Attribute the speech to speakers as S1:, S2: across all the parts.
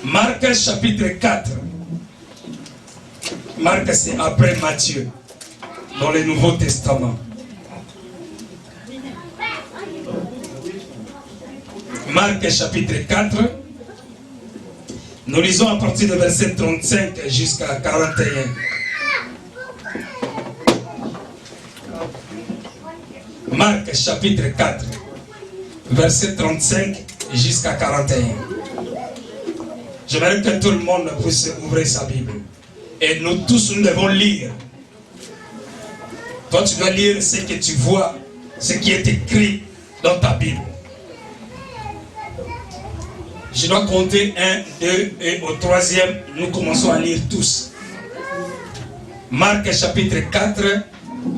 S1: Marc chapitre 4. Marc, c'est après Matthieu, dans le Nouveau Testament. Marc chapitre 4. Nous lisons à partir de verset 35 jusqu'à 41. Marc chapitre 4, verset 35 jusqu'à 41. J'aimerais que tout le monde puisse ouvrir sa Bible. Et nous tous, nous devons lire. Toi, tu dois lire ce que tu vois, ce qui est écrit dans ta Bible. Je dois compter 1, 2 et au troisième, nous commençons à lire tous. Marc chapitre 4,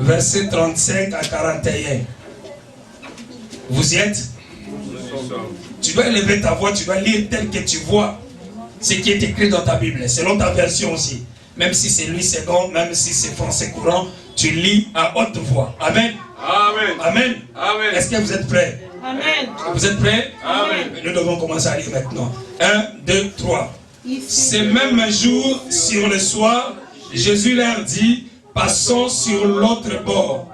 S1: verset 35 à 41. Vous y êtes? Tu dois élever ta voix, tu dois lire tel que tu vois ce qui est écrit dans ta Bible, selon ta version aussi. Même si c'est Louis II, même si c'est français courant, tu lis à haute voix. Amen.
S2: Amen.
S1: Amen.
S2: Amen.
S1: Est-ce que vous êtes prêts?
S3: Amen.
S1: Vous êtes prêts?
S2: Amen.
S1: Nous devons commencer à lire maintenant. 1, 2, 3. Ce même jour, sur le soir, Jésus leur dit, passons sur l'autre bord.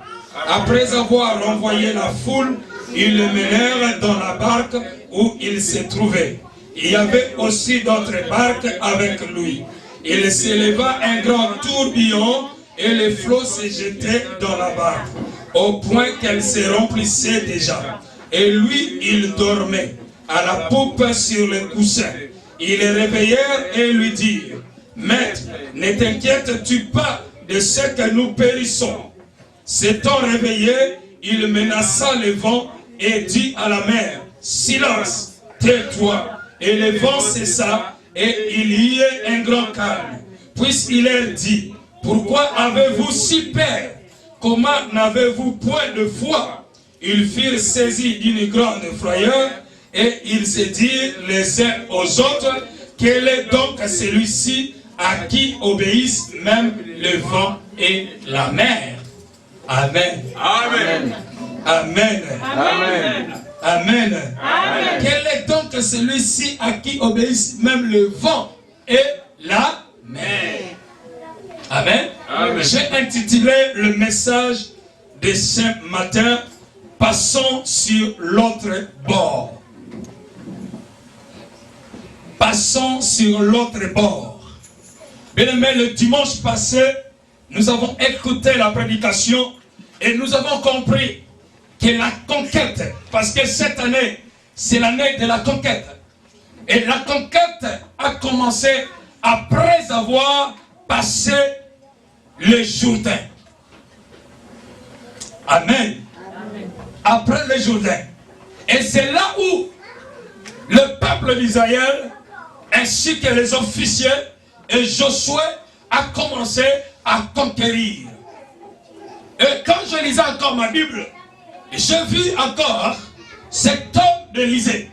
S1: Après avoir renvoyé la foule, ils le menèrent dans la barque où il se trouvait. Il y avait aussi d'autres barques avec lui. Il s'éleva un grand tourbillon et les flots se jetaient dans la barque, au point qu'elle se remplissait déjà. Et lui, il dormait, à la poupe sur le coussin. Ils le réveillèrent et lui dirent, « Maître, ne t'inquiètes-tu pas de ce que nous périssons ?» S'étant réveillé, il menaça le vent et dit à la mer, « Silence, tais-toi !» Et le vent cessa et il y eut un grand calme. Puis il leur dit, « Pourquoi avez-vous si peur? Comment n'avez-vous point de foi ?» Ils furent saisis d'une grande frayeur et ils se dirent les uns aux autres, « Quel est donc celui-ci à qui obéissent même le vent et la mer? » Amen.
S2: Amen.
S1: Amen.
S2: Amen.
S1: Amen.
S3: Amen.
S1: Quel est donc celui-ci à qui obéissent même le vent et la mer? Amen.
S2: Amen.
S1: J'ai intitulé le message de ce matin, passons sur l'autre bord. Passons sur l'autre bord. Bien aimé, le dimanche passé, nous avons écouté la prédication et nous avons compris que la conquête, parce que cette année, c'est l'année de la conquête. Et la conquête a commencé après avoir passé le Jourdain. Amen.
S3: Amen.
S1: Après le Jourdain. Et c'est là où le peuple d'Israël, ainsi que les officiers et Josué, a commencé à conquérir. Et quand je lisais encore ma Bible, j'ai vu encore cet homme d'Élisée.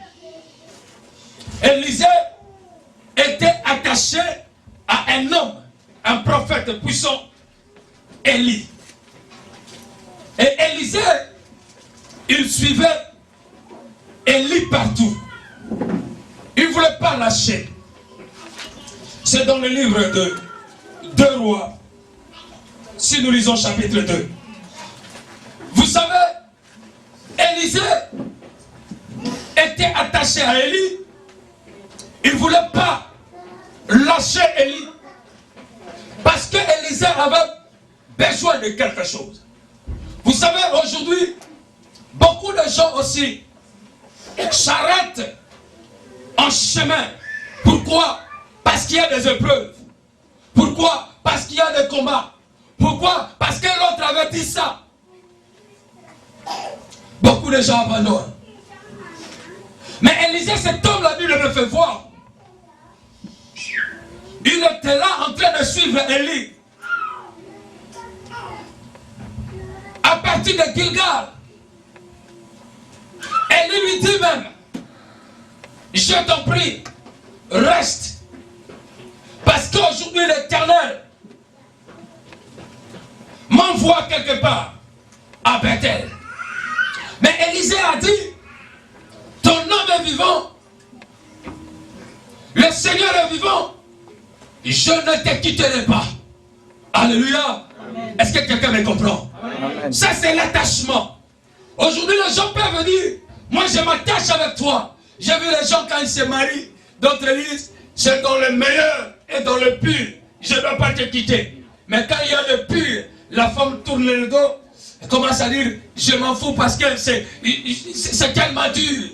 S1: Élisée était attaché à un homme, un prophète puissant, Élie. Et Élisée, il suivait Élie partout. Il ne voulait pas lâcher. C'est dans le livre de 2 Rois, si nous lisons chapitre 2. Vous savez, Élisée était attaché à Élie. Il ne voulait pas lâcher Élie. Parce que Élisée avait besoin de quelque chose. Vous savez, aujourd'hui, beaucoup de gens aussi s'arrêtent en chemin. Pourquoi? Parce qu'il y a des épreuves. Pourquoi? Parce qu'il y a des combats. Pourquoi? Parce que l'autre avait dit ça. Beaucoup de gens abandonnent. Mais Élisée, cet homme, la Bible me fait voir. Il était là en train de suivre Élie. À partir de Gilgal. Élie lui dit même, je t'en prie, reste. Parce qu'aujourd'hui l'Éternel m'envoie quelque part à Bethel. Mais Élisée a dit, ton homme est vivant. Le Seigneur est vivant, je ne te quitterai pas. Alléluia. Est-ce que quelqu'un me comprend? Amen. Ça, c'est l'attachement. Aujourd'hui, les gens peuvent dire, moi, je m'attache avec toi. J'ai vu les gens quand ils se marient, d'autres disent, c'est dans le meilleur et dans le pur. Je ne dois pas te quitter. Mais quand il y a le pur, la femme tourne le dos, elle commence à dire, je m'en fous parce que c'est tellement dur.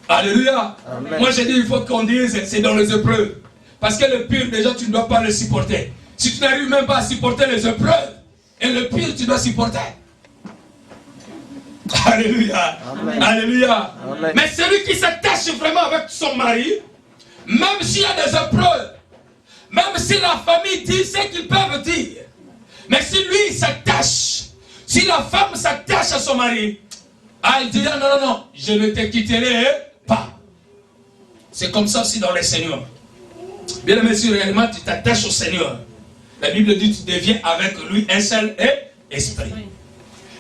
S1: Alléluia. Amen. Moi, je dis, il faut qu'on dise, c'est dans les épreuves. Parce que le pur, déjà, tu ne dois pas le supporter. Si tu n'arrives même pas à supporter les épreuves, et le pire, tu dois supporter. Alléluia. Amen. Alléluia. Amen. Mais celui qui s'attache vraiment avec son mari, même s'il y a des épreuves, même si la famille dit ce qu'ils peuvent dire, mais si lui il s'attache, si la femme s'attache à son mari, il dira non, non, non, je ne te quitterai pas. C'est comme ça aussi dans les Seigneurs. Bien aimé, si réellement tu t'attaches au Seigneur, la Bible dit que tu deviens avec lui un seul esprit.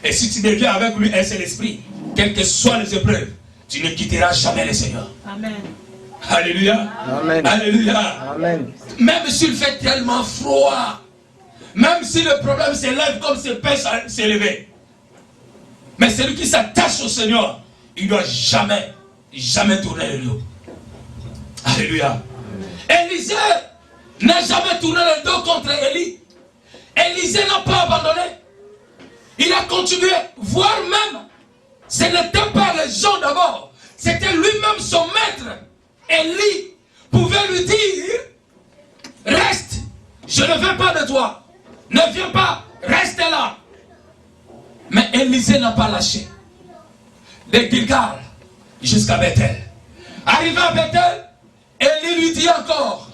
S1: Et si tu deviens avec lui un seul esprit, quelles que soient les épreuves, tu ne quitteras jamais le Seigneur. Amen. Alléluia. Amen. Alléluia. Amen. Même s'il fait tellement froid, même si le problème s'élève comme ce peut s'élever, mais celui qui s'attache au Seigneur, il ne doit jamais, jamais tourner le dos. Alléluia. Élisée n'a jamais tourné le dos contre Élie. Élisée n'a pas abandonné. Il a continué, voire même, ce n'était pas les gens d'abord, c'était lui-même son maître. Élie pouvait lui dire, reste, je ne veux pas de toi, ne viens pas, reste là. Mais Élisée n'a pas lâché. De Gilgal jusqu'à Bethel. Arrivé à Bethel, Élie lui dit encore,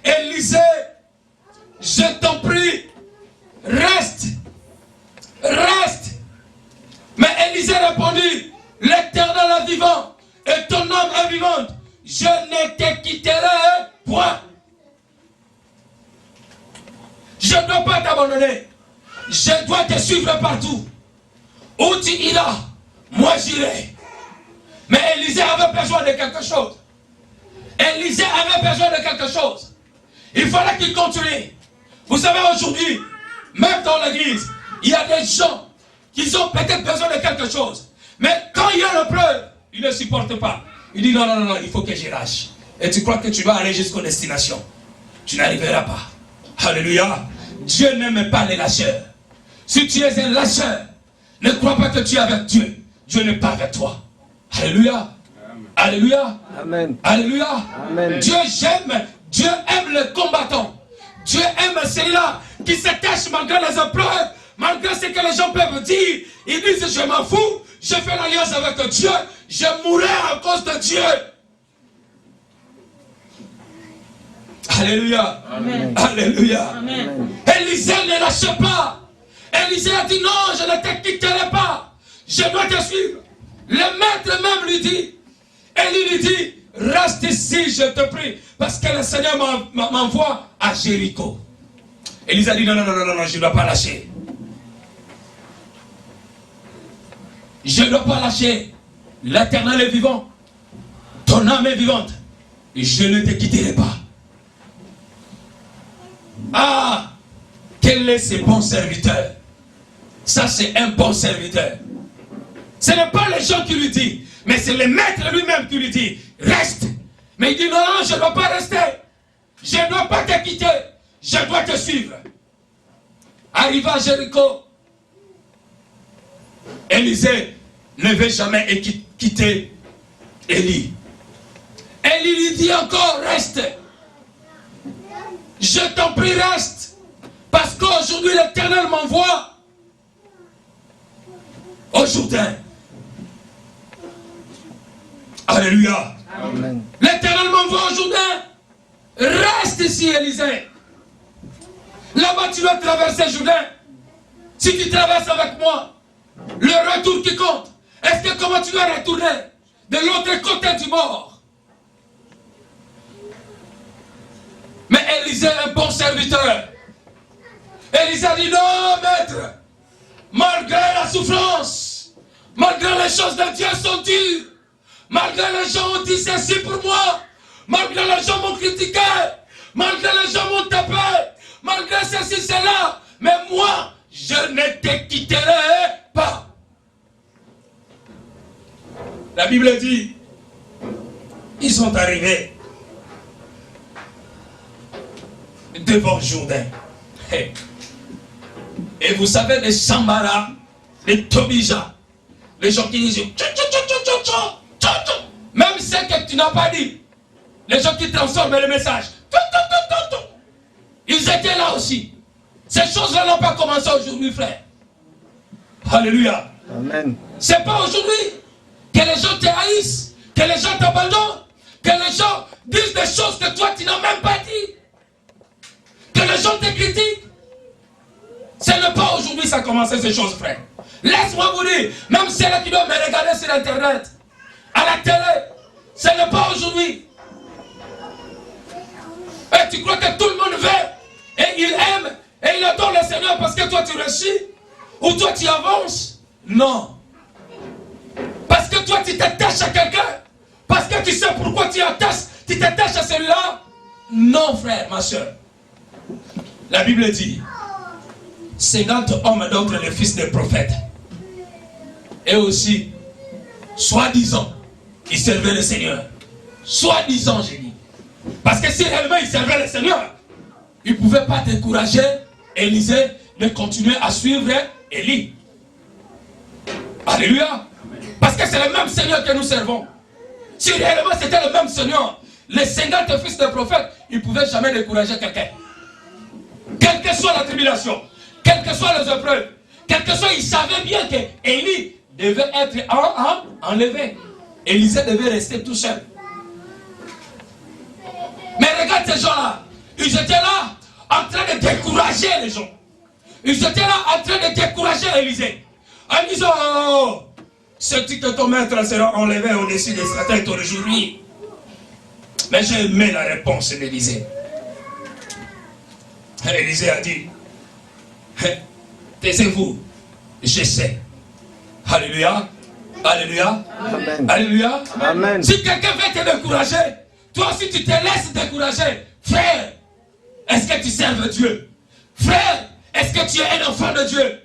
S1: Élisée, je t'en prie, reste, reste. Mais Élisée répondit, l'Éternel est vivant et ton âme est vivante, je ne te quitterai point. Je ne dois pas t'abandonner, je dois te suivre partout. Où tu iras, moi j'irai. Mais Élisée avait besoin de quelque chose. Élisée avait besoin de quelque chose. Il fallait qu'il continue. Vous savez, aujourd'hui, même dans l'église, il y a des gens qui ont peut-être besoin de quelque chose. Mais quand il y a l'épreuve, ils ne supportent pas. Ils disent non, non, non, il faut que je lâche. Et tu crois que tu vas aller jusqu'aux destinations. Tu n'arriveras pas. Alléluia. Dieu n'aime pas les lâcheurs. Si tu es un lâcheur, ne crois pas que tu es avec Dieu. Dieu n'est pas avec toi. Alléluia. Alléluia. Amen. Alléluia. Amen. Dieu aime les combattants. Dieu aime celui-là qui s'attache malgré les épreuves, malgré ce que les gens peuvent dire. Ils disent je m'en fous, je fais l'alliance avec Dieu, je mourrai à cause de Dieu. Alléluia. Amen. Alléluia. Amen. Élisée ne lâche pas. Élisée a dit non, je ne te quitterai pas. Je dois te suivre. Le maître même lui dit, Élie lui dit, reste ici, je te prie, parce que le Seigneur m'envoie à Jéricho. Élisée a dit non, non, non, non, non, je ne dois pas lâcher. Je ne dois pas lâcher. L'Éternel est vivant. Ton âme est vivante. Et je ne te quitterai pas. Ah, quel est ce bon serviteur? Ça, c'est un bon serviteur. Ce n'est pas les gens qui lui disent, mais c'est le maître lui-même qui lui dit, reste. Mais il dit, non, non, je ne dois pas rester. Je ne dois pas te quitter. Je dois te suivre. Arrivé à Jéricho, Élisée ne veut jamais quitter Élie. Élie lui dit encore, reste. Je t'en prie, reste. Parce qu'aujourd'hui, l'Éternel m'envoie au Jourdain. Alléluia. L'Éternel m'envoie au Jourdain. Reste ici, Élisée. Là-bas, tu dois traverser le Jourdain. Si tu traverses avec moi, le retour qui compte. Est-ce que comment tu dois retourner de l'autre côté du bord? Mais Élisée est un bon serviteur. Élisée dit non, maître. Malgré la souffrance, malgré les choses de Dieu sont dures, malgré les gens ont dit ceci pour moi, malgré les gens m'ont critiqué, malgré les gens m'ont tapé, malgré ceci, cela, mais moi, je ne te quitterai pas. La Bible dit, ils sont arrivés devant Jourdain. Et vous savez, les Sambara, les Tobija, les gens qui disent, même ce que tu n'as pas dit, les gens qui transforment le message, ils étaient là aussi. Ces choses-là n'ont pas commencé aujourd'hui, frère. Alléluia.
S2: Amen.
S1: C'est pas aujourd'hui que les gens te haïssent, que les gens t'abandonnent, que les gens disent des choses que toi tu n'as même pas dit, que les gens te critiquent. Ce n'est pas aujourd'hui que ça a commencé ces choses, frère. Laisse-moi vous dire, même ceux qui doivent me regarder sur internet, à la télé, ce n'est pas aujourd'hui. Et tu crois que tout le monde veut, et il aime, et il adore le Seigneur parce que toi tu réussis, ou toi tu avances? Non. Parce que toi tu t'attaches à quelqu'un, parce que tu sais pourquoi tu t'attaches à celui-là? Non, frère, ma soeur. La Bible dit, 50 hommes d'entre les fils des prophètes, et aussi, soi-disant, ils servaient le Seigneur. Soi-disant, j'ai dit. Parce que si réellement ils servaient le Seigneur, ils ne pouvaient pas décourager Élisée de continuer à suivre Élie. Alléluia. Parce que c'est le même Seigneur que nous servons. Si réellement c'était le même Seigneur, les 50 fils des prophètes, ils ne pouvaient jamais décourager quelqu'un. Quelle que soit la tribulation, quelles que soient les épreuves, quel que soit, ils savaient bien que Élie devait être enlevé. Élisée devait rester tout seul. Mais regarde ces gens-là, ils étaient là en train de décourager les gens. Ils étaient là en train de décourager Élisée. En disant, oh, sais-tu que ton maître sera enlevé au-dessus de sa tête aujourd'hui? Mais j'ai aimé la réponse d'Élisée. Élisée a dit, taisez-vous, je sais. Alléluia. Alléluia.
S2: Amen.
S1: Alléluia.
S2: Amen.
S1: Si quelqu'un veut te décourager, toi aussi tu te laisses décourager. Frère, est-ce que tu serves Dieu? Frère, est-ce que tu es un enfant de Dieu?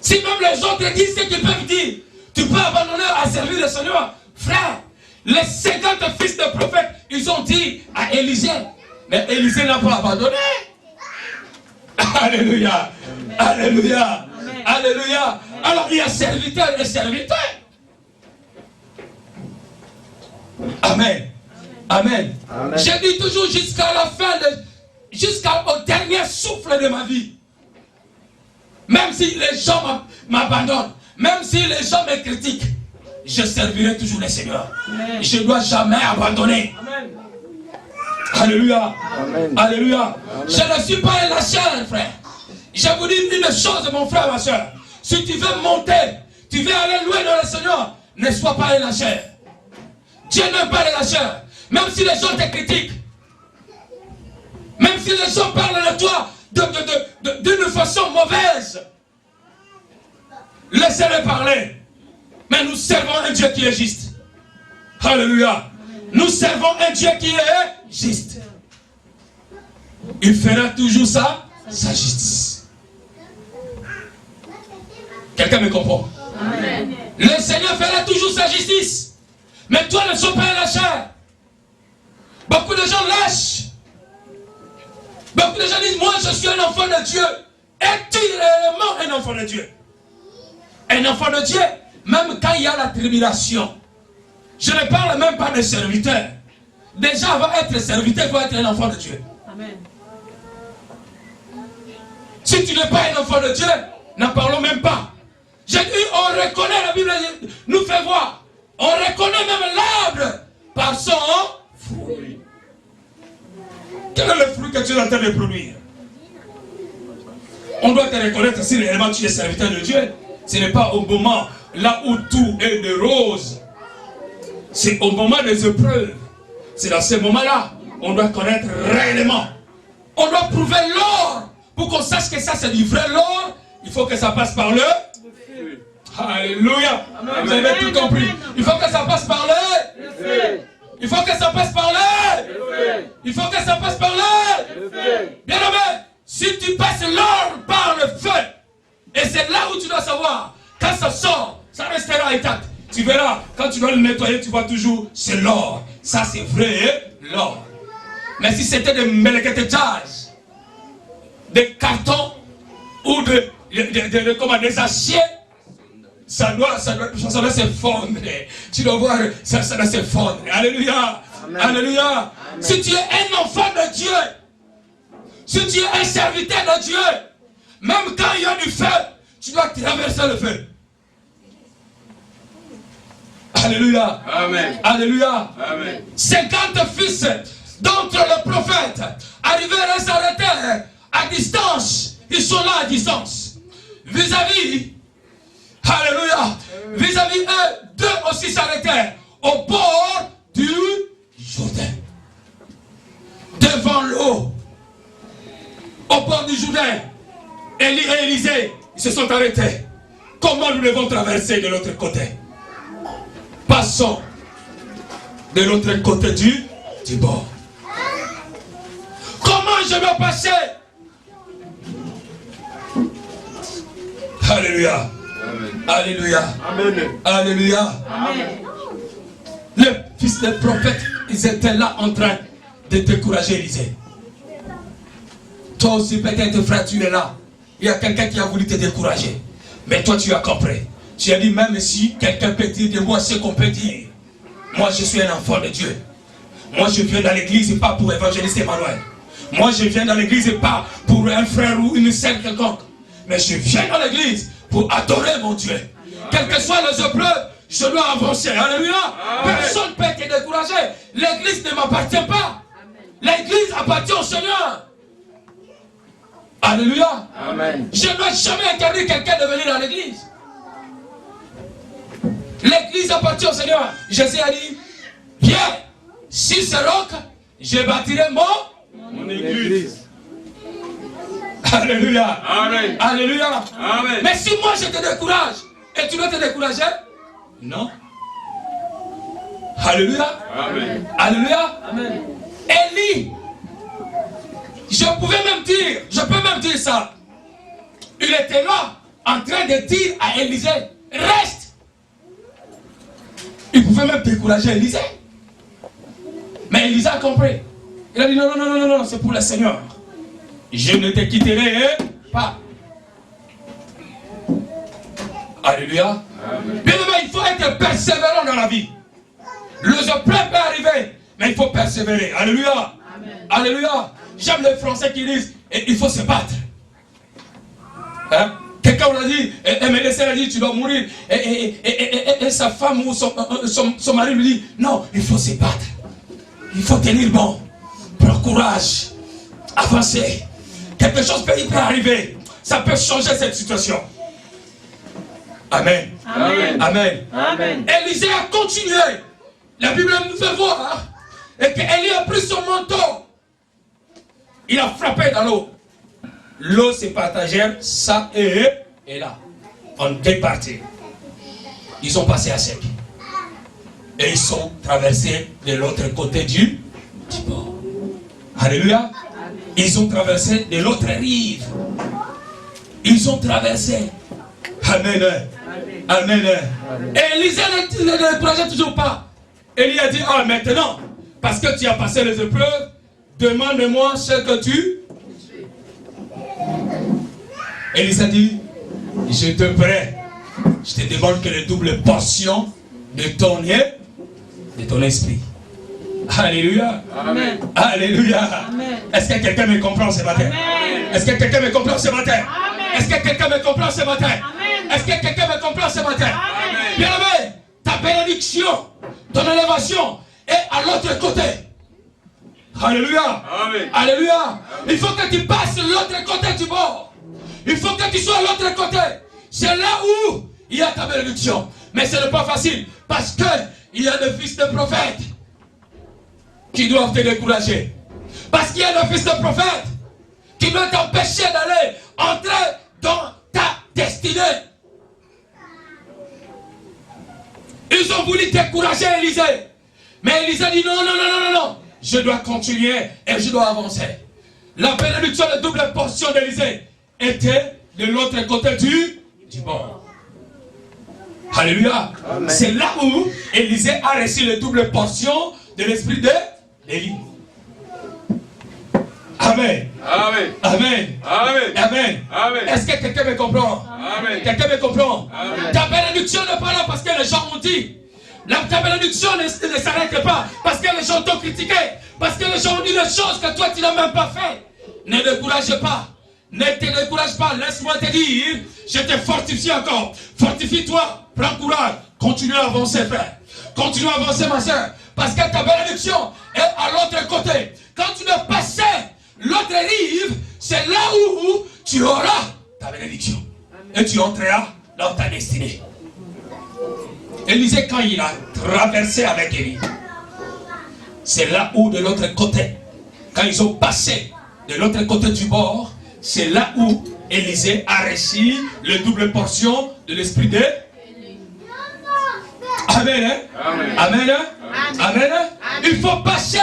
S1: Si même les autres disent ce qu'ils peuvent dire, tu peux abandonner à servir le Seigneur. Frère, les 50 fils de prophètes, ils ont dit à Élisée, mais Élisée n'a pas abandonné. Alléluia. Alléluia. Amen. Alléluia. Amen. Alors il y a serviteur et serviteur. Amen. Amen. Amen. J'ai dit toujours jusqu'à la fin, jusqu'au dernier souffle de ma vie. Même si les gens m'abandonnent, même si les gens me critiquent, je servirai toujours le Seigneur. Amen. Je ne dois jamais abandonner. Amen. Alléluia. Amen. Alléluia. Amen. Je ne suis pas un lâcheur, frère. Je vous dis une chose, mon frère, ma soeur. Si tu veux monter, tu veux aller loin dans le Seigneur, ne sois pas un lâcheur. Dieu n'aime pas les lâcheurs. Même si les gens te critiquent, même si les gens parlent de toi d'une façon mauvaise, laissez-les parler. Mais nous servons un Dieu qui est juste. Alléluia. Nous servons un Dieu qui est juste. Il fera toujours ça, sa justice. Quelqu'un me comprend? Amen. Le Seigneur fera toujours sa justice. Mais toi ne sois pas un lâcheur. Beaucoup de gens lâchent. Beaucoup de gens disent, moi je suis un enfant de Dieu. Es-tu réellement un enfant de Dieu? Un enfant de Dieu, même quand il y a la tribulation. Je ne parle même pas de serviteur. Déjà avant d'être serviteur, il faut être un enfant de Dieu. Amen. Si tu n'es pas un enfant de Dieu, n'en parlons même pas. J'ai dit, on reconnaît, la Bible nous fait voir. On reconnaît même l'arbre par son fruit. Quel est le fruit que tu es en train de produire? On doit te reconnaître si réellement tu es serviteur de Dieu. Ce n'est pas au moment là où tout est de rose. C'est au moment des épreuves. C'est dans ces moments-là on doit connaître réellement. On doit prouver l'or. Pour qu'on sache que ça c'est du vrai l'or, il faut que ça passe par le feu. Alléluia. Amen. Vous avez tout compris. Il faut que ça passe par de l'or par le feu. Et c'est là où tu dois savoir, quand ça sort, ça restera intact. Tu verras, quand tu dois le nettoyer, tu vois toujours, c'est l'or. Ça c'est vrai, l'or. Mais si c'était des meleketejaz, des cartons ou des aciers, ça doit s'effondrer. Tu dois voir, ça doit s'effondrer. Alléluia. Amen. Alléluia. Amen. Si tu es un enfant de Dieu, si tu es un serviteur de Dieu, même quand il y a du feu, tu dois traverser le feu. Alléluia. Amen. Alléluia. Amen. 50 fils d'entre les prophètes arrivèrent à s'arrêter à distance. Ils sont là à distance. Vis-à-vis, alléluia, vis-à-vis eux, deux aussi s'arrêtèrent au bord du Jourdain. Devant l'eau, au bord du Jourdain, Élie et Élisée, ils se sont arrêtés. Comment nous devons traverser de l'autre côté? Passons de l'autre côté du bord. Comment je dois passer? Alléluia. Amen. Alléluia. Amen. Alléluia. Amen. Les fils des prophètes, ils étaient là en train de décourager Élisée. Toi aussi peut-être frère, tu es là. Il y a quelqu'un qui a voulu te décourager. Mais toi tu as compris. Tu as dit même si quelqu'un peut dire de moi ce qu'on peut dire. Moi je suis un enfant de Dieu. Moi je viens dans l'église pas pour évangéliser Emmanuel. Moi je viens dans l'église pas pour un frère ou une sœur quelconque. Mais je viens dans l'église pour adorer mon Dieu. Quelles que soient les épreuves, je dois avancer. Alléluia. Personne ne peut être découragé. L'église ne m'appartient pas. L'église appartient au Seigneur. Alléluia. Amen. Je ne dois jamais interdire quelqu'un de venir dans l'église. L'église appartient au Seigneur. Jésus a dit, viens, sur ce roc, je bâtirai mon église. Alléluia. Amen. Alléluia. Amen. Mais si moi je te décourage, et tu dois te décourager? Non. Alléluia. Amen. Alléluia. Amen. Élie, je peux même dire ça. Il était là, en train de dire à Élisée, reste. Il pouvait même décourager Élisée. Mais Élisée a compris. Il a dit non, non, non, non, non, c'est pour le Seigneur. Je ne te quitterai pas. Alléluia. Bien aimé, il faut être persévérant dans la vie. Les épreuves peuvent arriver, mais il faut persévérer. Alléluia. Amen. Alléluia. J'aime les Français qui disent il faut se battre. Hein? Quelqu'un a dit, un médecin a dit tu dois mourir. Et sa femme ou son mari lui dit non, il faut se battre. Il faut tenir bon. Prends courage. Avancer. Quelque chose peut arriver. Ça peut changer cette situation. Amen. Amen. Amen. Amen. Élisée a continué. La Bible nous fait voir et qu'Élie a pris son manteau. Il a frappé dans l'eau. L'eau s'est partagée, ça et là. En deux parties. Ils sont passés à sec. Et ils sont traversés de l'autre côté du bord. Alléluia. Ils ont traversé de l'autre rive. Ils ont traversé. Amen. Amen. Et Élisée ne décourageait toujours pas. Élie a dit, ah maintenant, parce que tu as passé les épreuves, demande-moi ce que tu... Élisée a dit, je te prie, je te demande que les doubles portions de ton esprit. Alléluia. Amen. Alléluia. Est-ce que quelqu'un me comprend ce matin? Est-ce que quelqu'un me comprend ce matin? Est-ce que quelqu'un me comprend ce matin? Est-ce que quelqu'un me comprend ce matin? Bien aimé, ta bénédiction, ton élévation est à l'autre côté. Alléluia. Amen. Alléluia. Amen. Il faut que tu passes de l'autre côté du bord. Il faut que tu sois à l'autre côté. C'est là où il y a ta bénédiction. Mais ce n'est pas facile. Parce qu'il y a des fils de prophètes qui doivent te décourager. Parce qu'il y a des fils de prophètes qui doivent t'empêcher d'aller entrer dans ta destinée. Ils ont voulu décourager Élisée. Mais Élisée dit non, non, non, non, non, non. Je dois continuer et je dois avancer. La bénédiction de double portion d'Élisée était de l'autre côté du bord. Alléluia. C'est là où Élisée a reçu la double portion de l'esprit d'Élie. Amen.
S2: Amen.
S1: Amen.
S2: Amen.
S1: Amen.
S2: Amen.
S1: Est-ce que quelqu'un me comprend?
S2: Amen.
S1: Quelqu'un me comprend?
S2: Amen.
S1: Ta bénédiction n'est pas là parce que les gens ont dit. Ta bénédiction ne s'arrête pas parce que les gens t'ont critiqué. Parce que les gens ont dit des choses que toi tu n'as même pas fait. Ne décourage pas. Ne te décourage pas. Laisse-moi te dire, je te fortifie encore. Fortifie-toi. Prends courage. Continue à avancer, frère. Continue à avancer, ma soeur. Parce que ta bénédiction est à l'autre côté. Quand tu ne passais l'autre rive, c'est là où tu auras ta bénédiction. Et tu entreras dans ta destinée. Élisée, quand il a traversé avec Élie, c'est là où de l'autre côté, quand ils ont passé de l'autre côté du bord, c'est là où Élisée a reçu le double portion de l'esprit de... Amen, hein? Amen. Amen, hein? Amen, hein? Il faut passer.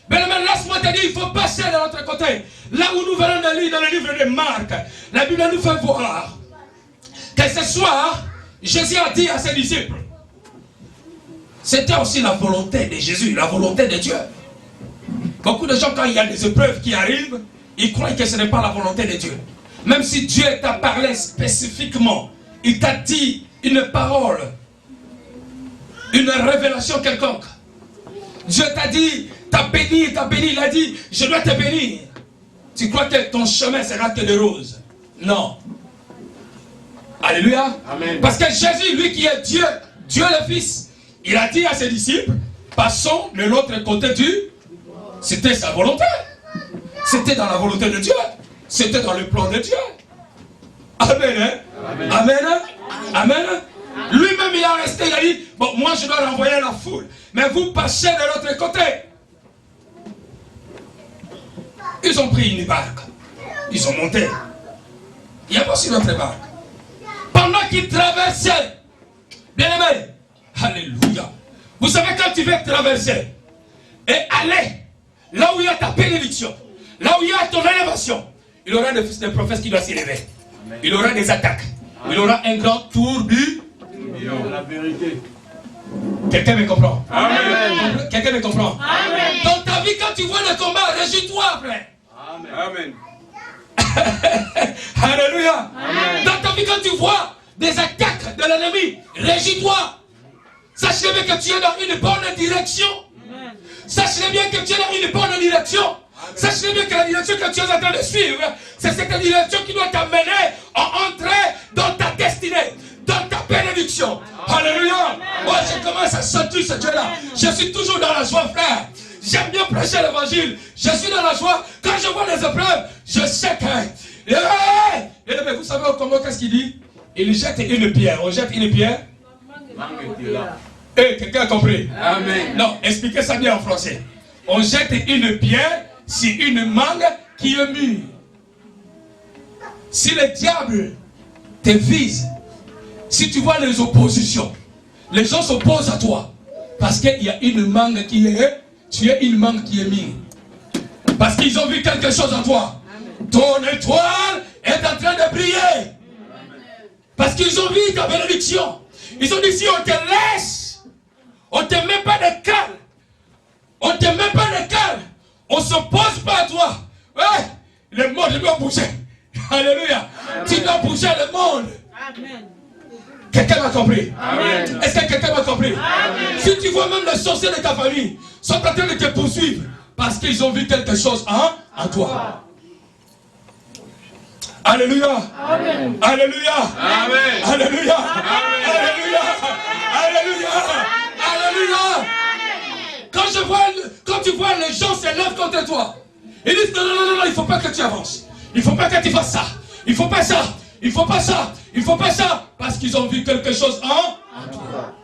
S1: Mais laisse-moi te dire, il faut passer de l'autre côté. Là où nous venons de lire dans le livre de Marc, la Bible nous fait voir que ce soir, Jésus a dit à ses disciples, c'était aussi la volonté de Jésus, la volonté de Dieu. Beaucoup de gens, quand il y a des épreuves qui arrivent, ils croient que ce n'est pas la volonté de Dieu. Même si Dieu t'a parlé spécifiquement, il t'a dit une parole, une révélation quelconque. Dieu t'a dit, t'a béni, il a dit, je dois te bénir. Tu crois que ton chemin sera que de roses? Non. Alléluia. Amen. Parce que Jésus, lui qui est Dieu, Dieu le Fils, il a dit à ses disciples, passons de l'autre côté du... C'était sa volonté. C'était dans la volonté de Dieu. C'était dans le plan de Dieu. Amen. Hein? Amen. Amen. Amen. Lui-même, il a resté, il a dit, bon, moi je dois renvoyer la foule. Mais vous passez de l'autre côté. Ils ont pris une barque. Ils ont monté. Il n'y a pas aussi d'autres barque. Pendant qu'ils traversaient, bien aimé, alléluia. Vous savez, quand tu veux traverser et aller là où il y a ta bénédiction, là où il y a ton élévation, il y aura des prophètes qui doivent s'élever. Il y aura des attaques. Amen. Il y aura un grand tourbillon. La vérité. Quelqu'un me comprend? Amen. Quelqu'un me comprend? Amen. Dans ta vie, quand tu vois le combat, réjouis-toi, frère. Amen. Alléluia. Amen. Dans ta vie, quand tu vois des attaques de l'ennemi, réjouis-toi. Sache bien que tu es dans une bonne direction. Sache bien que tu es dans une bonne direction. Sache bien que la direction que tu es en train de suivre, c'est cette direction qui doit t'amener à entrer dans ta destinée, dans ta bénédiction. Alléluia. Moi, je commence à sentir ce Dieu-là. Je suis toujours dans la joie, frère. J'aime bien prêcher l'évangile. Je suis dans la joie. Quand je vois les épreuves, je sais que... Et vous savez au Congo, qu'est-ce qu'il dit? Il jette une pierre. On jette une pierre. Quelqu'un a compris? Amen. Non, expliquez ça bien en français. On jette une pierre sur une mangue qui est mûre. Si le diable te vise, si tu vois les oppositions, les gens s'opposent à toi. Parce qu'il y a une mangue qui est... Tu es une mangue qui est mûre. Parce qu'ils ont vu quelque chose en toi. Amen. Ton étoile est en train de briller. Parce qu'ils ont vu ta bénédiction. Ils ont dit, si on te laisse, on ne te met pas de calme. On ne te met pas de calme. On ne s'oppose pas à toi. Ouais, le monde doit bouger. Alléluia. Amen. Tu dois bouger le monde. Amen. Quelqu'un m'a compris? Amen. Est-ce que quelqu'un m'a compris? Amen. Si tu vois même les sorciers de ta famille sont en train de te poursuivre parce qu'ils ont vu quelque chose en toi. Alléluia. Amen. Alléluia. Amen. Alléluia. Amen. Alléluia. Alléluia. Alléluia. Quand tu vois les gens s'élèvent contre toi, ils disent non, non, non, non, il ne faut pas que tu avances. Il ne faut pas que tu fasses ça. Il ne faut pas ça. Il ne faut pas ça. Il ne faut pas ça. Parce qu'ils ont vu quelque chose en toi.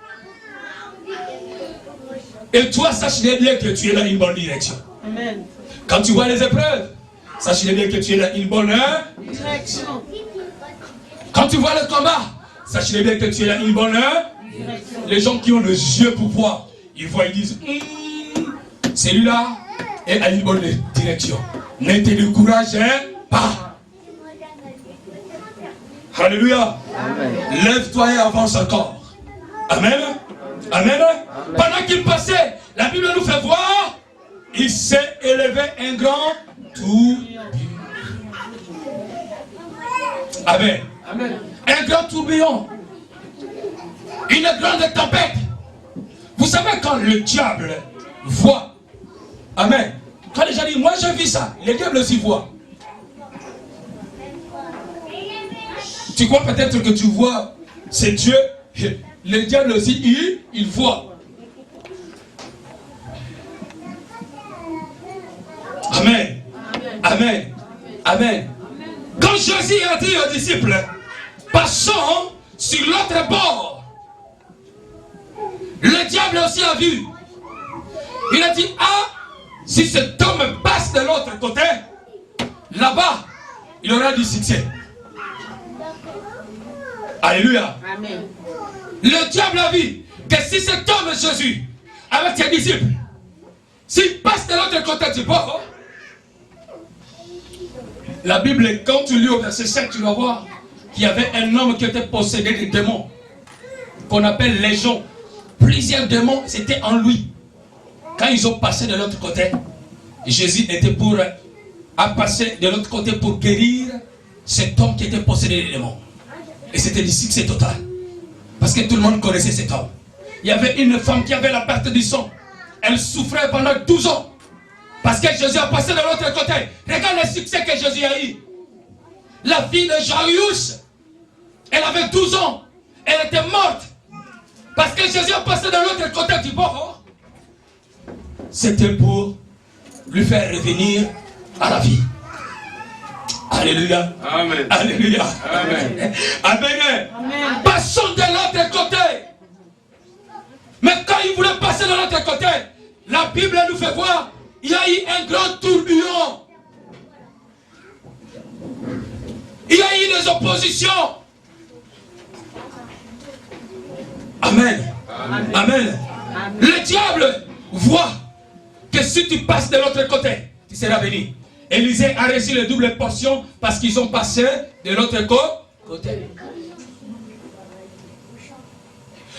S1: Et toi, sache bien que tu es dans une bonne direction. Amen. Quand tu vois les épreuves, sache bien que tu es dans une bonne direction. Quand tu vois le combat, sache bien que tu es dans une bonne direction. Les gens qui ont les yeux pour voir, ils voient, ils disent celui-là est à une bonne direction. Ne te décourage pas. Alléluia. Lève-toi et avance encore. Amen. Amen. Pendant qu'il passait, la Bible nous fait voir, il s'est élevé un grand tourbillon. Amen. Un grand tourbillon. Une grande tempête. Vous savez quand le diable voit. Amen. Quand les gens disent, moi je vis ça, le diable aussi voit. Tu crois peut-être que tu vois, c'est Dieu. Le diable aussi, il voit. Amen. Amen. Amen. Quand Jésus a dit aux disciples, passons sur l'autre bord, le diable aussi a vu. Il a dit, ah, si cet homme passe de l'autre côté, là-bas, il aura du succès. Alléluia.
S3: Amen.
S1: Le diable a vu que si cet homme Jésus, avec ses disciples, s'il passe de l'autre côté du bord, la Bible, quand tu lis au verset 5, tu vas voir qu'il y avait un homme qui était possédé de démons, qu'on appelle légion. Plusieurs démons, c'était en lui. Quand ils ont passé de l'autre côté, Jésus était à passer de l'autre côté pour guérir cet homme qui était possédé de démons. Et c'était du succès total. Parce que tout le monde connaissait cet homme. Il y avait une femme qui avait la perte du sang. Elle souffrait pendant 12 ans. Parce que Jésus a passé de l'autre côté. Regarde le succès que Jésus a eu. La fille de Jairus, elle avait 12 ans. Elle était morte. Parce que Jésus a passé de l'autre côté du bord. C'était pour lui faire revenir à la vie. Alléluia.
S2: Amen.
S1: Alléluia.
S2: Amen.
S1: Amen. Amen. Passons de l'autre côté. Mais quand il voulait passer de l'autre côté, la Bible nous fait voir, il y a eu un grand tourbillon. Il y a eu des oppositions. Amen. Amen. Amen. Amen. Le diable voit que si tu passes de l'autre côté, tu seras béni. Élisée a reçu les doubles portions parce qu'ils ont passé de l'autre côté.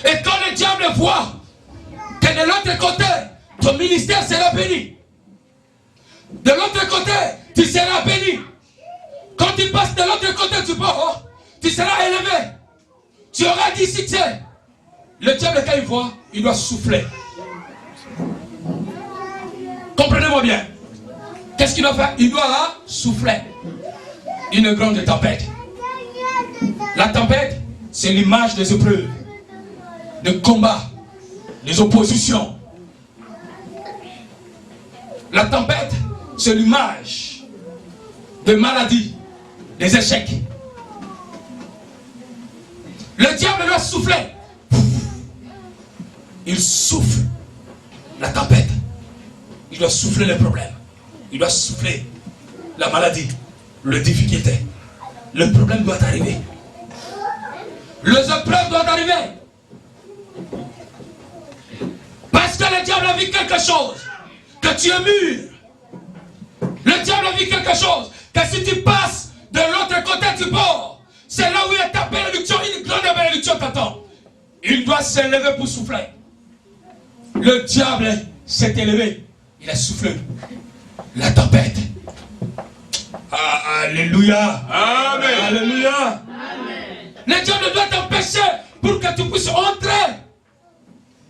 S1: Et quand le diable voit que de l'autre côté, ton ministère sera béni. De l'autre côté, tu seras béni. Quand tu passes de l'autre côté du bord, tu seras élevé. Tu auras du succès. Le diable, quand il voit, il doit souffler. Comprenez-moi bien. Qu'est-ce qu'il doit faire? Il doit souffler. Une grande tempête. La tempête, c'est l'image des épreuves, de combats, des oppositions. La tempête, c'est l'image de maladies, des échecs. Le diable doit souffler. Il souffle la tempête. Il doit souffler les problèmes. Il doit souffler la maladie, les difficultés. Le problème doit arriver. Les épreuves doivent arriver. Parce que le diable a vu quelque chose. Que tu es mûr. Le diable a vu quelque chose. Que si tu passes de l'autre côté du bord, c'est là où il y a ta bénédiction, une grande bénédiction t'attend. Il doit s'élever pour souffler. Le diable s'est élevé. Il a soufflé. La tempête. Alléluia. Amen. Alléluia. Amen. Le diable doit t'empêcher pour que tu puisses entrer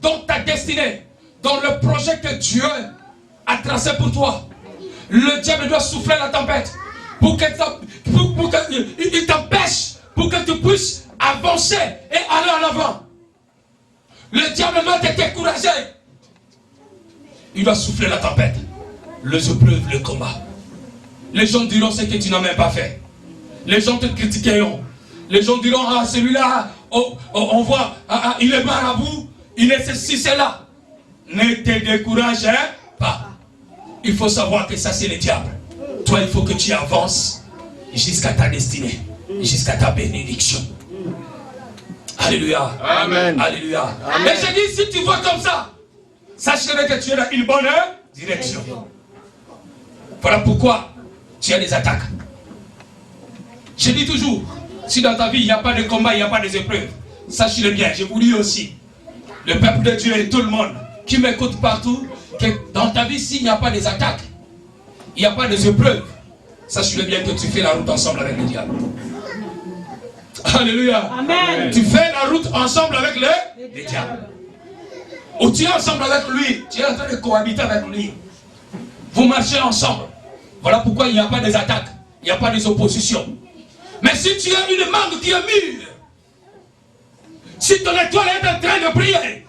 S1: dans ta destinée, dans le projet que Dieu a tracé pour toi. Le diable doit souffler la tempête pour qu'il t'empêche, pour que tu puisses avancer et aller en avant. Le diable doit te décourager. Il doit souffler la tempête. Les épreuves, le combat. Les gens diront ce que tu n'as même pas fait. Les gens te critiqueront. Les gens diront, ah celui-là, on voit, il est marabout, il est ceci, cela. Ne te décourage pas. Il faut savoir que ça c'est le diable. Toi il faut que tu avances jusqu'à ta destinée, jusqu'à ta bénédiction. Alléluia. Amen. Alléluia. Amen. Et je dis, si tu vois comme ça, sache que tu es dans une bonne direction. Voilà pourquoi tu as des attaques. Je dis toujours, Si dans ta vie, il n'y a pas de combat, il n'y a pas des épreuves, sache-le bien, je vous dis aussi, le peuple de Dieu et tout le monde qui m'écoute partout, que dans ta vie, s'il n'y a pas des attaques, il n'y a pas des épreuves, sache-le bien que tu fais la route ensemble avec le diable. Alléluia.
S3: Amen.
S1: Tu fais la route ensemble avec le diable. Ou tu es ensemble avec lui, tu es en train de cohabiter avec lui. Vous marchez ensemble. Voilà pourquoi il n'y a pas des attaques, il n'y a pas des oppositions. Mais si tu as une mangue qui est mûre, si ton étoile est en train de briller,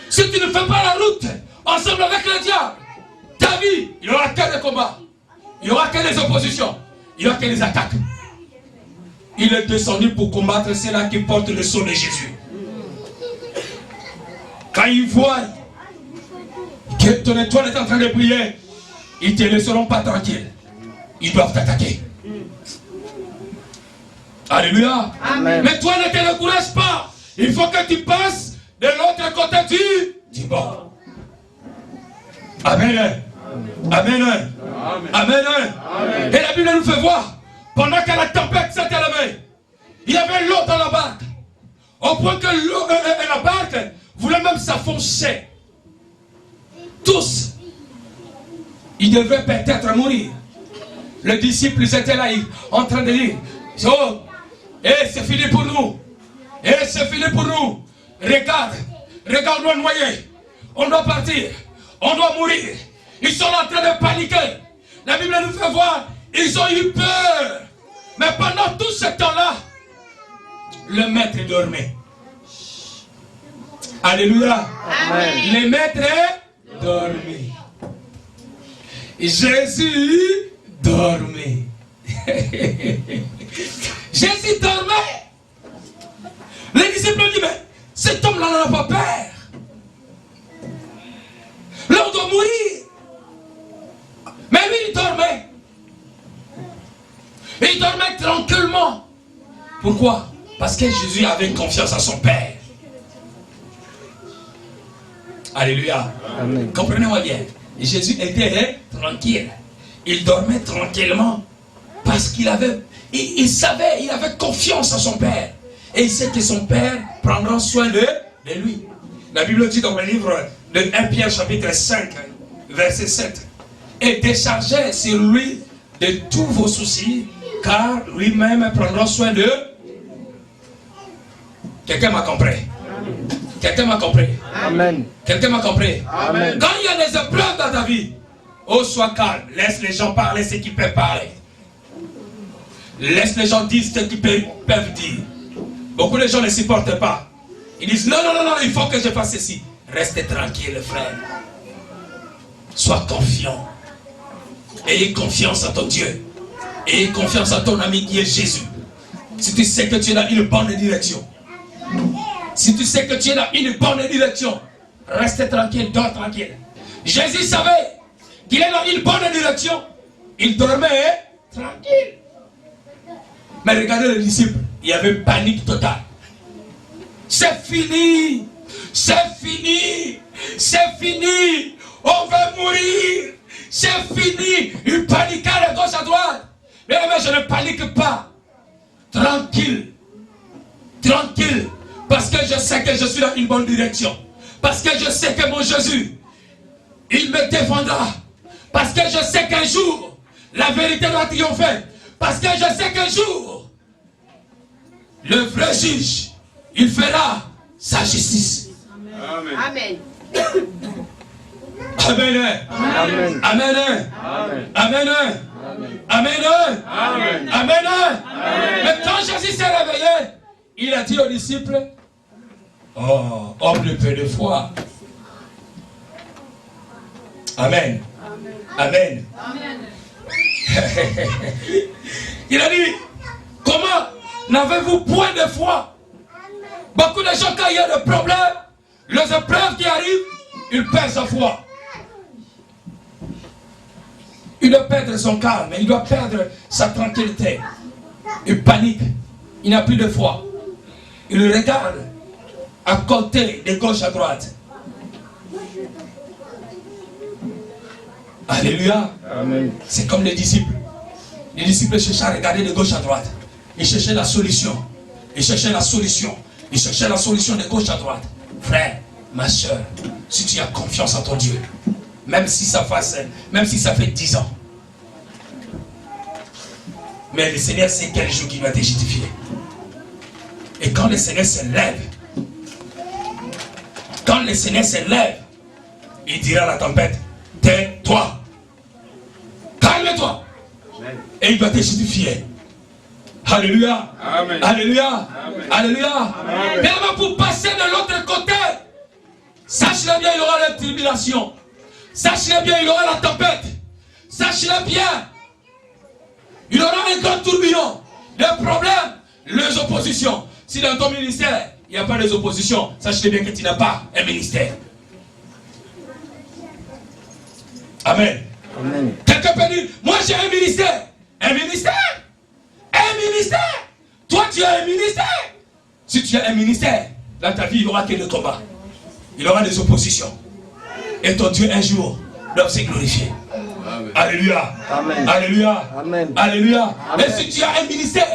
S1: si tu ne fais pas la route ensemble avec le diable, ta vie, il n'y aura que des combats, il n'y aura que des oppositions, il n'y aura que des attaques. Il est descendu pour combattre ceux-là qui portent le sceau de Jésus. Quand ils voient que ton étoile est en train de briller, ils ne te laisseront pas tranquille. Ils doivent t'attaquer. Alléluia.
S3: Amen.
S1: Mais toi ne te décourage pas. Il faut que tu passes de l'autre côté du bord. Amen. Amen. Amen. Et la Bible nous fait voir, pendant que la tempête s'est élevée, il y avait l'eau dans la barque. Au point que l'eau et la barque voulaient même s'enfoncer. Tous. Ils devaient peut-être mourir. Les disciples étaient là en train de dire, oh, c'est fini pour nous. C'est fini pour nous. Regarde, on doit noyer. On doit partir. On doit mourir. Ils sont en train de paniquer. La Bible nous fait voir, ils ont eu peur. Mais pendant tout ce temps-là, le maître dormait. Alléluia.
S3: Amen.
S1: Le maître dormait. Jésus dormait. Jésus dormait. Les disciples ont dit, mais cet homme-là n'en a pas peur. Là, on doit mourir. Mais lui, il dormait. Il dormait tranquillement. Pourquoi? Parce que Jésus avait confiance à son Père. Alléluia.
S2: Amen.
S1: Comprenez-moi bien. Jésus était tranquille. Il dormait tranquillement. Parce qu'il avait, il savait, il avait confiance en son Père. Et il sait que son Père prendra soin de lui. La Bible dit dans le livre de 1 Pierre chapitre 5, verset 7. Et déchargez sur lui de tous vos soucis, car lui-même prendra soin de. Quelqu'un m'a compris? Quelqu'un m'a compris?
S2: Amen.
S1: Quelqu'un m'a compris?
S2: Amen.
S1: Quand il y a des épreuves dans ta vie, oh, sois calme. Laisse les gens parler ce qu'ils peuvent parler. Laisse les gens dire ce qu'ils peuvent dire. Beaucoup de gens ne supportent pas. Ils disent non, non, non, non, il faut que je fasse ceci. Reste tranquille, frère. Sois confiant. Ayez confiance en ton Dieu. Ayez confiance en ton ami qui est Jésus. Si tu sais que tu es dans une bonne direction. Si tu sais que tu es dans une bonne direction, reste tranquille, dors tranquille. Jésus savait qu'il est dans une bonne direction. Il dormait tranquille. Mais regardez les disciples, il y avait panique totale. C'est fini, c'est fini, c'est fini, on va mourir, c'est fini. Il paniquait de gauche à droite. Mais je ne panique pas. Tranquille, tranquille. Parce que je sais que je suis dans une bonne direction. Parce que je sais que mon Jésus, il me défendra. Parce que je sais qu'un jour, la vérité doit triompher. Parce que je sais qu'un jour, le vrai juge, il fera sa justice.
S3: Amen.
S1: Amen.
S2: Amen.
S1: Amen. Amen. Amen. Amen. Amen. Mais quand Jésus s'est réveillé, il a dit aux disciples, oh, homme de peu de foi. Amen. Amen. Il a dit, comment n'avez-vous point de foi? Beaucoup de gens, quand il y a des problèmes, les épreuves qui arrivent, ils perdent sa foi. Il doit perdre son calme, il doit perdre sa tranquillité. Il panique, il n'a plus de foi. Il regarde à côté, de gauche à droite. Alléluia.
S2: Amen.
S1: C'est comme les disciples. Les disciples cherchaient à regarder de gauche à droite. Il cherchait la solution. Il cherchait la solution. Il cherchait la solution de gauche à droite. Frère, ma soeur, si tu as confiance en ton Dieu, même si ça fait 10 ans, mais le Seigneur sait quel jour il va te justifier. Et quand le Seigneur se lève, il dira à la tempête, tais-toi, calme-toi, et il va te justifier. Alléluia.
S2: Amen.
S1: Alléluia.
S2: Amen.
S1: Alléluia. Mais pour passer de l'autre côté, sache-le bien, il y aura la tribulation. Sache-le bien, il y aura la tempête. Sache-le bien, il y aura un grand tourbillon. Les problèmes, les oppositions. Si dans ton ministère, il n'y a pas des oppositions, sache-le bien que tu n'as pas un ministère. Amen.
S2: Amen.
S1: Quelqu'un peut dire, moi j'ai un ministère. Un ministère? Un ministère. Toi tu as un ministère. Si tu as un ministère, dans ta vie il n'y aura que des combats. Il y aura des oppositions. Et ton Dieu un jour doit se glorifier.
S2: Amen.
S1: Alléluia.
S2: Amen.
S1: Alléluia.
S2: Amen.
S1: Alléluia.
S2: Amen.
S1: Et si tu as un ministère,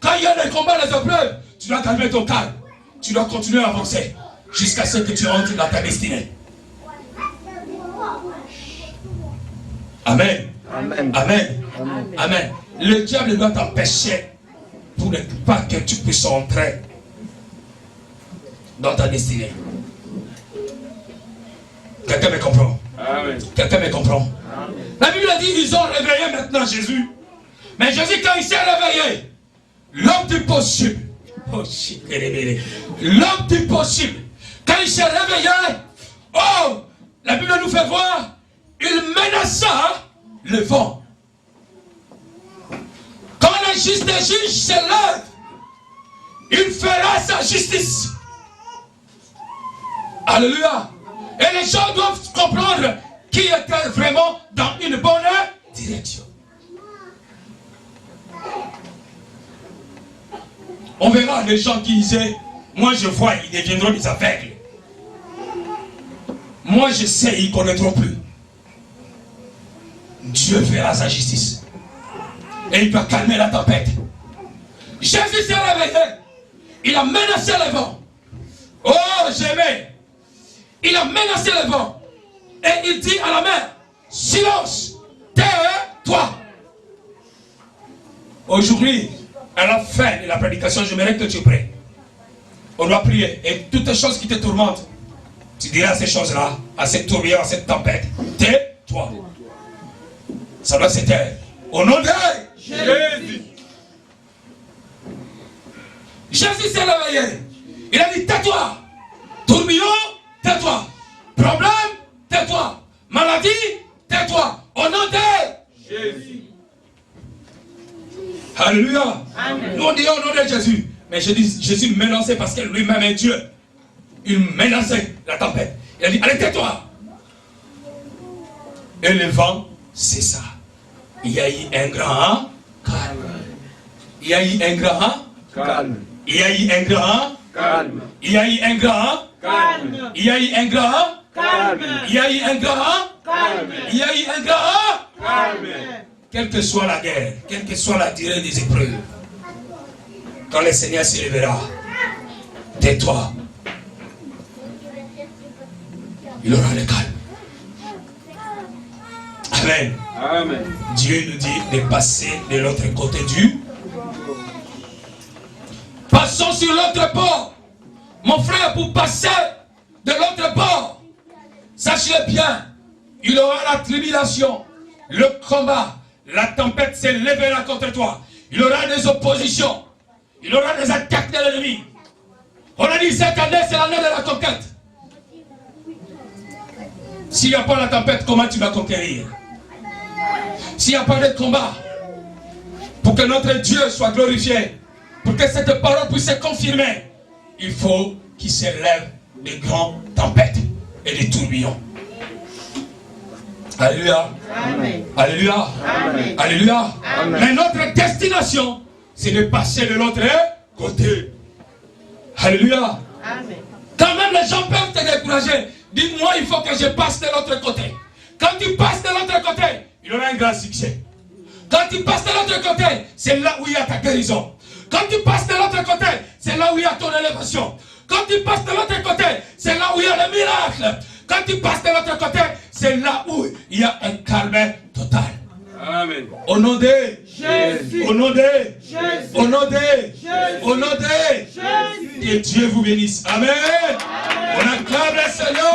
S1: quand il y a des combats, des épreuves, tu dois calmer ton calme. Tu dois continuer à avancer jusqu'à ce que tu entres dans ta destinée. Amen.
S2: Amen.
S1: Amen.
S2: Amen.
S1: Amen. Le diable doit t'empêcher pour ne pas que tu puisses entrer dans ta destinée. Quelqu'un me comprend?
S2: Amen.
S1: Quelqu'un me comprend?
S2: Amen.
S1: La Bible a dit ils ont réveillé maintenant Jésus. Mais Jésus, quand il s'est réveillé, l'homme du possible, oh shit, l'homme du possible, quand il s'est réveillé, oh, la Bible nous fait voir, il menaça le vent. Quand le juste des juges se lève, il fera sa justice. Alléluia. Et les gens doivent comprendre qui était vraiment dans une bonne direction. On verra les gens qui disaient, moi je vois, ils deviendront des aveugles. Moi je sais, ils ne connaîtront plus. Dieu fera sa justice. Et il va calmer la tempête. Jésus s'est réveillé. Il a menacé le vent. Oh, j'aimais. Il a menacé le vent. Et il dit à la mer, silence, tais-toi. Aujourd'hui, à la fin de la prédication, j'aimerais que tu pries. On doit prier. Et toutes les choses qui te tourmentent, tu diras à ces choses-là, à cette tourbillon, à cette tempête, tais-toi. Ça doit se taire. Au nom de Jésus. Jésus s'est réveillé. Il a dit, tais-toi. Tourbillon, tais-toi. Problème, tais-toi. Maladie, tais-toi. Au nom de
S2: Jésus.
S1: Alléluia.
S2: Amen.
S1: Nous on dit au nom de Jésus. Mais Jésus menaçait parce que lui-même est Dieu. Il menaçait la tempête. Il a dit, allez, tais-toi. Et le vent cessa. Il y a eu un grand calme. Il y a eu un grand
S2: Calme.
S1: Il y a eu un grand
S2: Calme.
S1: Il y a eu un grand
S2: Calme.
S1: Il y a eu un grand
S2: Calme.
S1: Il y a eu un grand
S2: Calme.
S1: Il y a eu un grand
S2: Calme.
S1: Quelle que soit la guerre, quelle que soit la durée des épreuves, quand le Seigneur se lèvera, tais-toi. Il aura le calme. Amen.
S2: Amen.
S1: Dieu nous dit de passer de l'autre côté du. Passons sur l'autre bord. Mon frère, pour passer de l'autre bord, sachez bien, il aura la tribulation, le combat, la tempête se lèvera contre toi. Il y aura des oppositions, il y aura des attaques de l'ennemi. On a dit cette année, c'est l'année de la conquête. S'il n'y a pas la tempête, comment tu vas conquérir? S'il n'y a pas de combat, pour que notre Dieu soit glorifié, pour que cette parole puisse se confirmer, il faut qu'il se lève de grandes tempêtes et des tourbillons. Alléluia.
S2: Amen.
S1: Alléluia.
S2: Amen.
S1: Alléluia.
S2: Amen.
S1: Mais notre destination, c'est de passer de l'autre côté. Alléluia.
S2: Amen.
S1: Quand même les gens peuvent te décourager. Dis-moi, il faut que je passe de l'autre côté. Quand tu passes de l'autre côté, il y aura un grand succès. Quand tu passes de l'autre côté, c'est là où il y a ta guérison. Quand tu passes de l'autre côté, c'est là où il y a ton élévation. Quand tu passes de l'autre côté, c'est là où il y a le miracle. Quand tu passes de l'autre côté, c'est là où il y a un calme total.
S3: Amen.
S1: Au nom de
S2: Jésus.
S1: Au nom de
S2: Jésus.
S1: Au nom de
S2: Jésus.
S1: Au nom de
S2: Jésus.
S1: Que Dieu vous bénisse. Amen. On acclame le Seigneur.